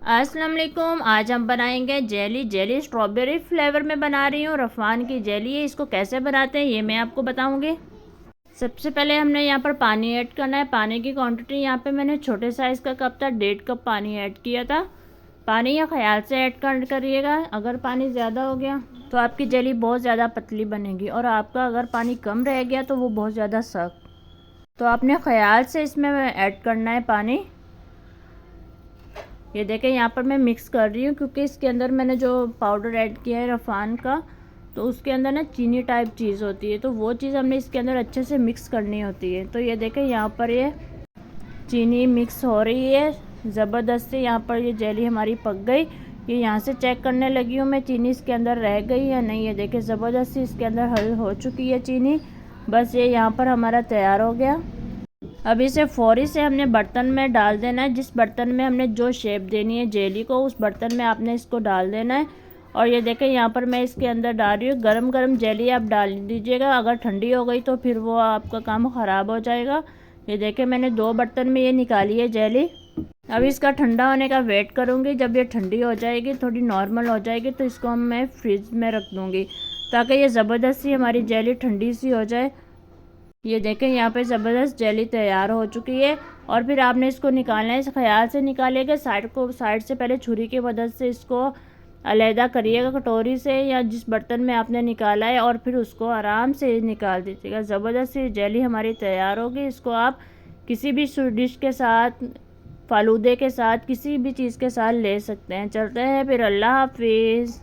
अस्सलाम वालेकुम। आज हम बनाएंगे जेली स्ट्रॉबेरी फ्लेवर में बना रही हूँ। रफ़ान की जेली है, इसको कैसे बनाते हैं ये मैं आपको बताऊंगी। सबसे पहले हमने यहाँ पर पानी ऐड करना है। पानी की क्वांटिटी यहाँ पे मैंने छोटे साइज़ का कप था, 1.5 कप पानी ऐड किया था। पानी या ख्याल से ऐड करिएगा। अगर पानी ज़्यादा हो गया तो आपकी जेली बहुत ज़्यादा पतली बनेगी, और आपका अगर पानी कम रह गया तो वो बहुत ज़्यादा सख्त। तो आपने ख्याल से इसमें ऐड करना है पानी। ये देखें, यहाँ पर मैं मिक्स कर रही हूँ क्योंकि इसके अंदर मैंने जो पाउडर ऐड किया है रफ़ान का, तो उसके अंदर ना चीनी टाइप चीज़ होती है, तो वो चीज़ हमने इसके अंदर अच्छे से मिक्स करनी होती है। तो ये देखें, यहाँ पर ये चीनी मिक्स हो रही है ज़बरदस्त से। यहाँ पर ये जेली हमारी पक गई। ये यहाँ से चेक करने लगी हूँ मैं, चीनी इसके अंदर रह गई या नहीं। ये देखें, ज़बरदस्ती इसके अंदर हल हो चुकी है चीनी। बस ये यहाँ पर हमारा तैयार हो गया। अब इसे फ़ौरी से हमने बर्तन में डाल देना है। जिस बर्तन में हमने जो शेप देनी है जेली को, उस बर्तन में आपने इसको डाल देना है। और ये देखें, यहाँ पर मैं इसके अंदर डाल रही हूँ। गरम गरम जेली आप डाल दीजिएगा, अगर ठंडी हो गई तो फिर वो आपका काम ख़राब हो जाएगा। ये देखें, मैंने 2 बर्तन में ये निकाली है जेली। अब इसका ठंडा होने का वेट करूँगी। जब ये ठंडी हो जाएगी, थोड़ी नॉर्मल हो जाएगी, तो इसको मैं फ्रिज में रख दूँगी ताकि ये ज़बरदस्त सी हमारी जेली ठंडी सी हो जाए। ये देखें, यहाँ पे ज़बरदस्त जेली तैयार हो चुकी है। और फिर आपने इसको निकालना है। इस ख्याल से निकालिएगा, साइड से पहले छुरी की मदद से इसको अलहदा करिएगा कटोरी से या जिस बर्तन में आपने निकाला है, और फिर उसको आराम से निकाल दीजिएगा। ज़बरदस्त सी जेली हमारी तैयार होगी। इसको आप किसी भी डिश के साथ, फालूदे के साथ, किसी भी चीज़ के साथ ले सकते हैं। चलते हैं फिर, अल्लाह हाफिज़।